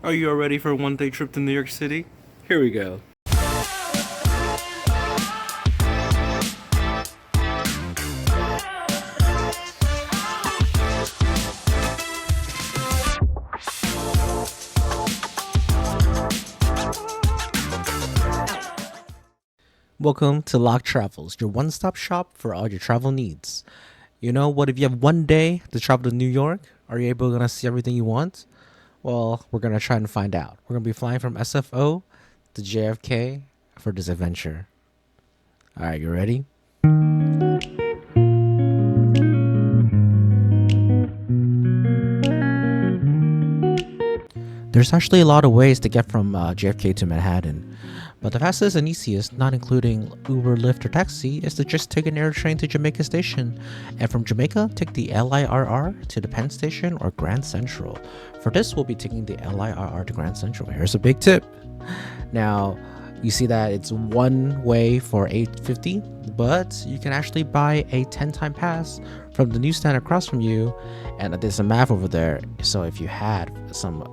Are you all ready for a one-day trip to New York City? Here we go. Welcome to Lock Travels, your one-stop shop for all your travel needs. You know what? If you have one day to travel to New York, are you able to see everything you want? Well, we're gonna try and find out. We're gonna be flying from SFO to JFK for this adventure. All right, you ready? There's actually a lot of ways to get from JFK to Manhattan, but the fastest and easiest, not including Uber, Lyft, or taxi, is to just take an air train to Jamaica Station, and from Jamaica, take the LIRR to the Penn Station or Grand Central. For this, we'll be taking the LIRR to Grand Central. Here's a big tip. Now, you see that it's one way for $8.50, but you can actually buy a 10-time pass from the newsstand across from you, and there's some math over there. So if you had some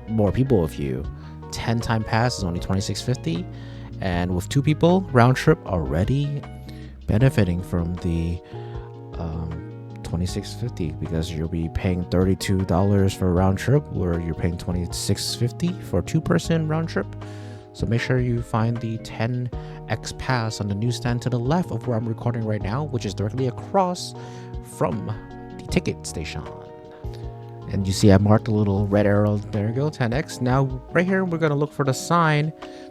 more people with you, 10-time pass is only $26.50, and with 2 people round trip already benefiting from the $26.50, because you'll be paying $32 for a round trip, where you're paying $26.50 for a 2-person round trip. So make sure you find the 10x pass on the newsstand to the left of where I'm recording right now, which is directly across from the ticket station. And you see I marked a little red arrow. There you go, 10x. Now right here we're going to look for the sign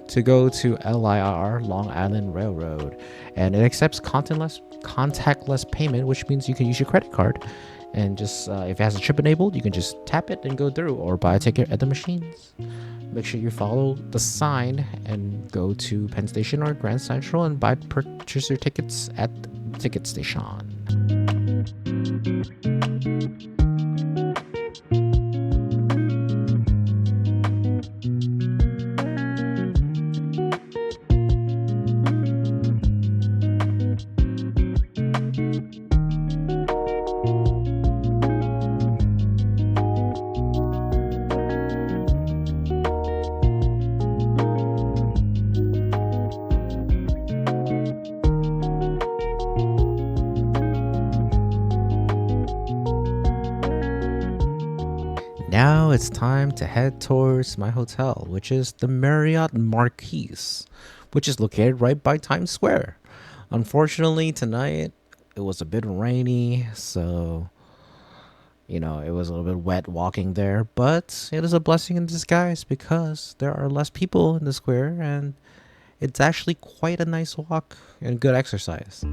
to go to LIRR, Long Island Railroad, and it accepts contactless payment, which means you can use your credit card, and just if it has a chip enabled, you can just tap it and go through, or buy a ticket at the machines. Make sure you follow the sign and go to Penn Station or Grand Central and purchase your tickets at the ticket station. Now it's time to head towards my hotel, which is the Marriott Marquis, which is located right by Times Square. Unfortunately, tonight it was a bit rainy, so it was a little bit wet walking there, but it is a blessing in disguise because there are less people in the square, and it's actually quite a nice walk and good exercise.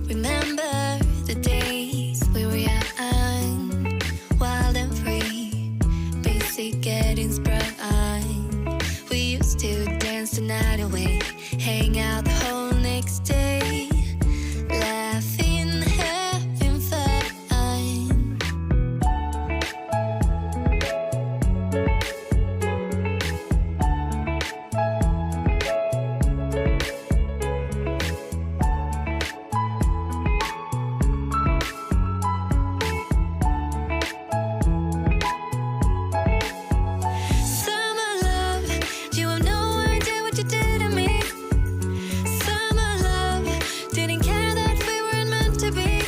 Remember the days we were young, wild and free, basic getting sprung. We used to dance the night away, hang out the whole next day, laughing, having fun. Summer love, you have no idea what you did to me. Summer love, didn't care that we weren't meant to be.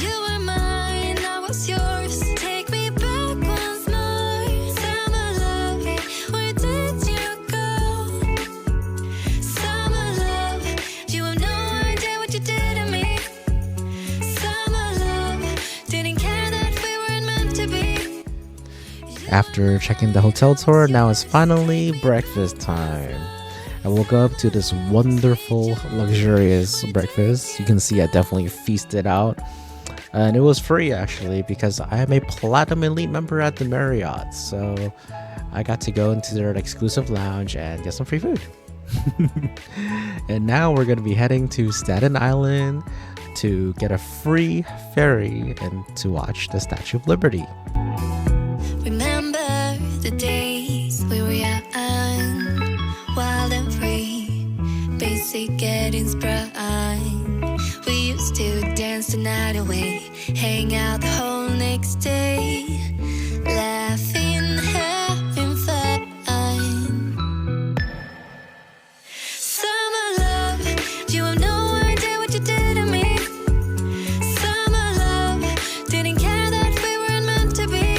You were mine, I was yours. Take me back once more. Summer love, where did you go? Summer love, you have no idea what you did to me. Summer love, didn't care that we weren't meant to be. After checking the hotel tour, now it's finally breakfast time. I woke up to this wonderful, luxurious breakfast. You can see I definitely feasted out. And it was free actually, because I am a Platinum Elite member at the Marriott. So I got to go into their exclusive lounge and get some free food. And now we're going to be heading to Staten Island to get a free ferry and to watch the Statue of Liberty. Remember the days we were young, wild and free, basic getting sprung. We used to dance the night away, hang out the whole next day, laughing, having fun. Summer love, you have no idea what you did to me. Summer love, didn't care that we weren't meant to be.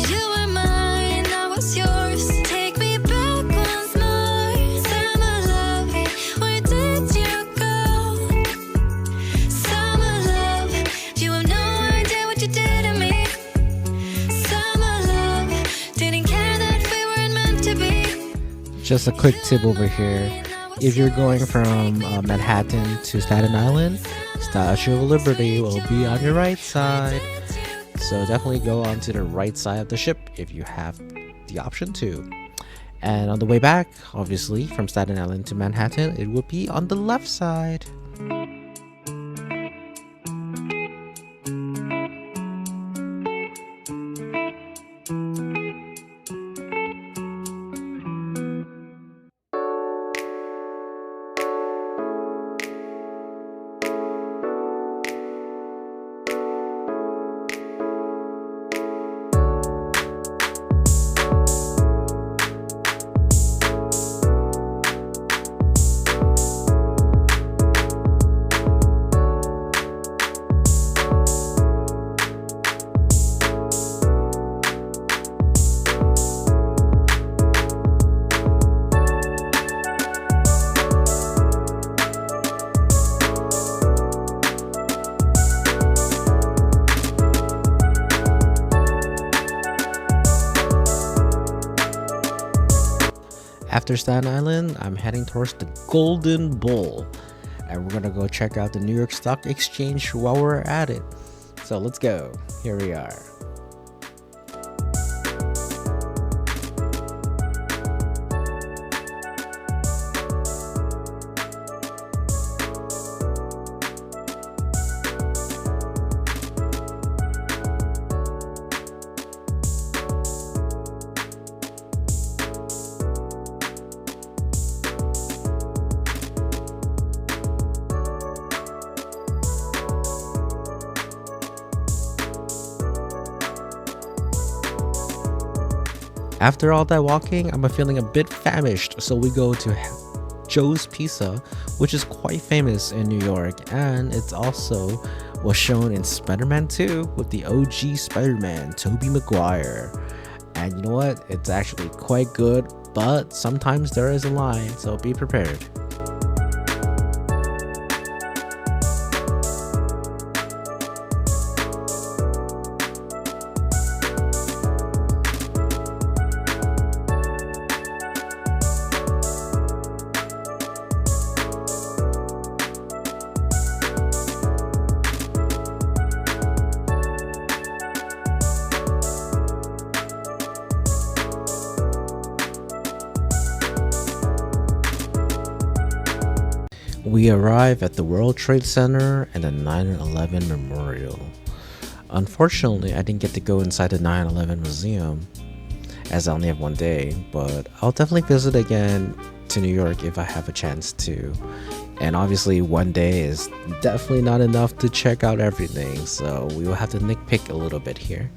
You were mine, I was yours. Take me back once more. Summer love, where did you go? Summer love, you have no idea what you did to me. Summer love, didn't care that we weren't meant to be. Just a quick tip over here. If you're going from Manhattan to Staten Island, Statue of Liberty will be on your right side. So definitely go onto the right side of the ship if you have the option to. And on the way back, obviously, from Staten Island to Manhattan, it will be on the left side. After Staten Island, I'm heading towards the Golden Bull, and we're gonna go check out the New York Stock Exchange while we're at it. So let's go. Here we are. After all that walking, I'm feeling a bit famished, so we go to Joe's Pizza, which is quite famous in New York, and it's also was shown in Spider-Man 2 with the OG Spider-Man, Tobey Maguire. And you know what? It's actually quite good, but sometimes there is a line, so be prepared. We arrive at the World Trade Center and the 9/11 Memorial. Unfortunately, I didn't get to go inside the 9/11 Museum as I only have one day, but I'll definitely visit again to New York if I have a chance to. And obviously one day is definitely not enough to check out everything, so we will have to nitpick a little bit here.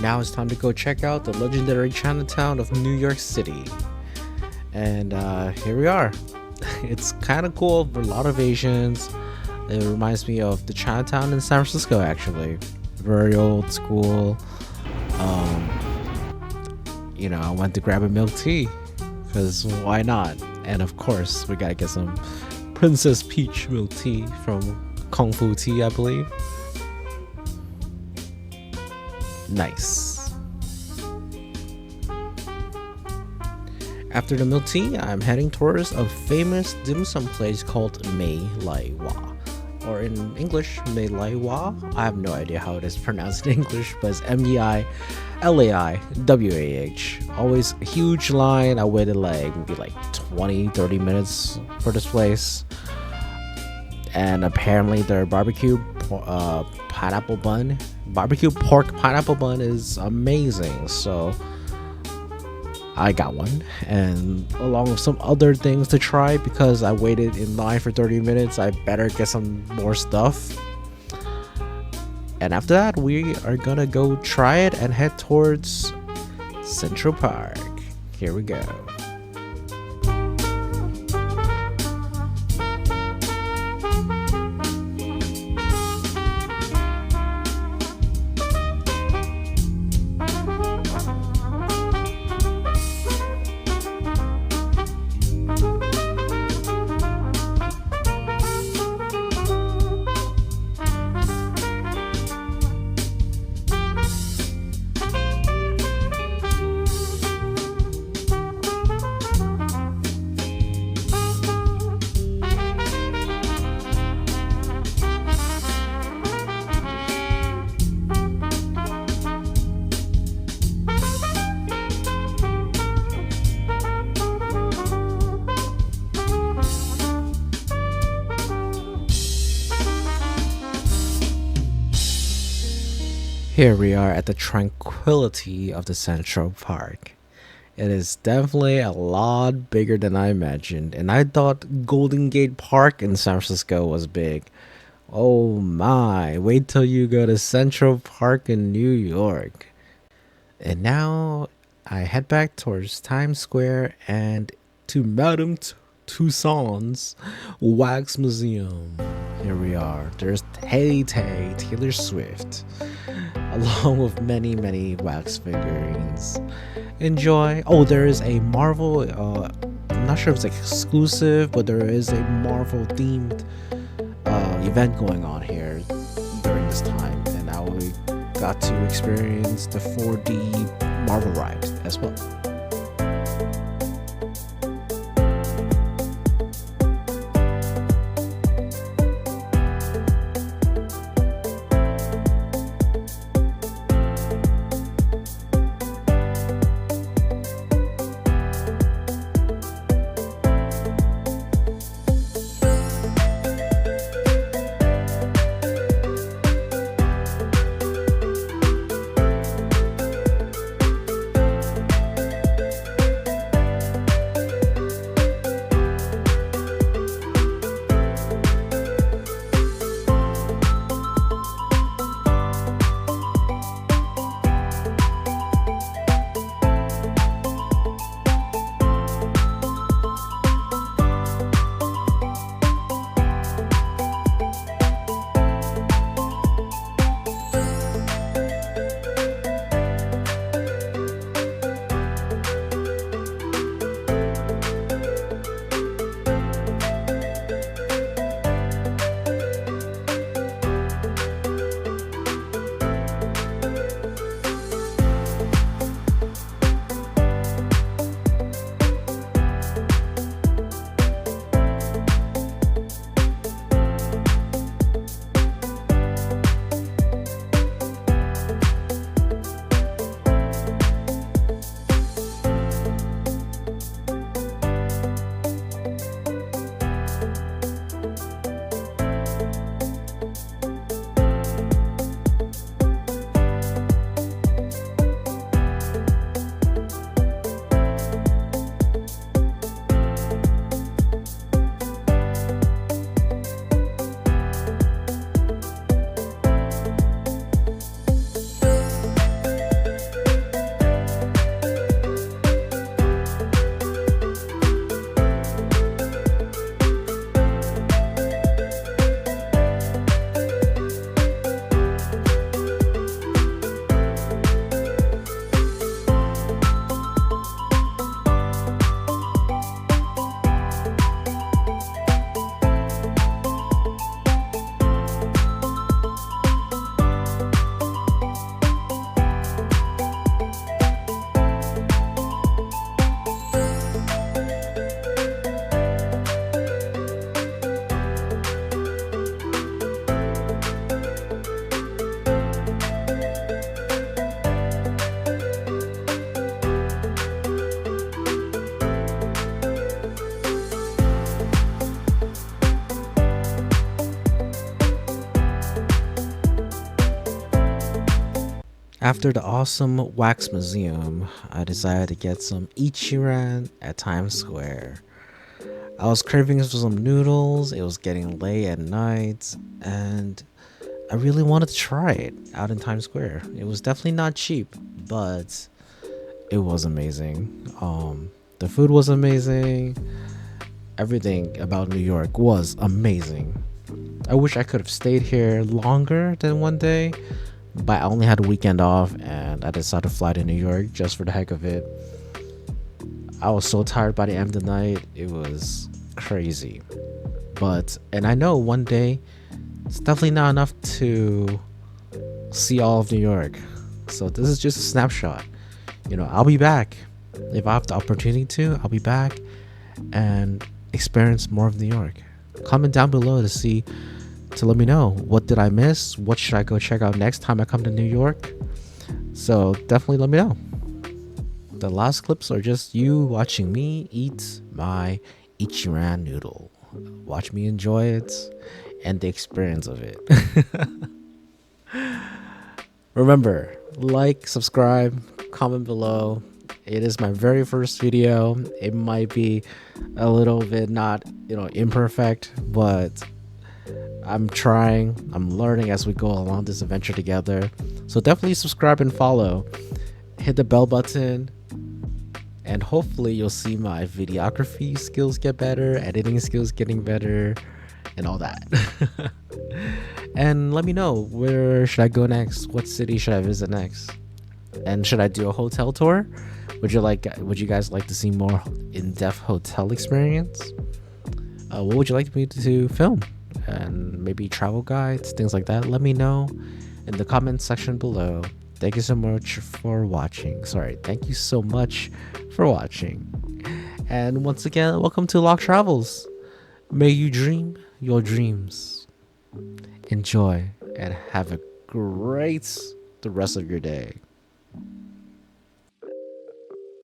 now it's time to go check out the legendary Chinatown of New York City. And here we are. It's kind of cool for a lot of Asians. It reminds me of the Chinatown in San Francisco, actually. Very old school. I went to grab a milk tea because why not? And of course, we gotta get some Princess Peach milk tea from Kung Fu Tea, I believe. Nice. After the milk tea, I'm heading towards a famous dim sum place called Mei Lai Wa, or in English, Mei Lai Wa. I have no idea how it is pronounced in English, but it's MEILAIWAH. Always a huge line. I waited maybe 20-30 minutes for this place, and apparently their barbecue pork pineapple bun is amazing. So I got one, and along with some other things to try, because I waited in line for 30 minutes, I better get some more stuff. And after that, we are gonna go try it and head towards Central Park. Here we go. Here we are at the tranquility of the Central Park. It is definitely a lot bigger than I imagined, and I thought Golden Gate Park in San Francisco was big. Oh my, wait till you go to Central Park in New York. And now I head back towards Times Square and to Madame Tussauds Wax Museum. Here we are. There's Taylor Swift, along with many wax figurines. Enjoy. Oh, there is a Marvel, I'm not sure if it's exclusive, but there is a Marvel themed event going on here during this time, and I got to experience the 4D Marvel ride as well. After the awesome wax museum, I decided to get some Ichiran at Times Square. I was craving for some noodles, it was getting late at night, and I really wanted to try it out in Times Square. It was definitely not cheap, but it was amazing. The food was amazing. Everything about New York was amazing. I wish I could have stayed here longer than one day, but I only had a weekend off and I decided to fly to New York just for the heck of it. I was so tired by the end of the night, it was crazy. And I know one day it's definitely not enough to see all of New York. So this is just a snapshot. I'll be back. If I have the opportunity to, I'll be back and experience more of New York. Comment down below to let me know, what did I miss? What should I go check out next time I come to New York? So definitely let me know. The last clips are just you watching me eat my Ichiran noodle. Watch me enjoy it and the experience of it. Remember, like, subscribe, comment below. It is my very first video. It might be a little bit not, imperfect, but I'm trying. I'm learning as we go along this adventure together. So definitely subscribe and follow. Hit the bell button. And hopefully you'll see my videography skills get better, editing skills getting better, and all that. And let me know, where should I go next? What city should I visit next? And should I do a hotel tour? Would you guys like to see more in-depth hotel experience? What would you like me to film? And maybe travel guides, things like that. Let me know in the comment section below. Thank you so much for watching. Thank you so much for watching. And once again, welcome to Locke Travels. May you dream your dreams. Enjoy and have a great the rest of your day.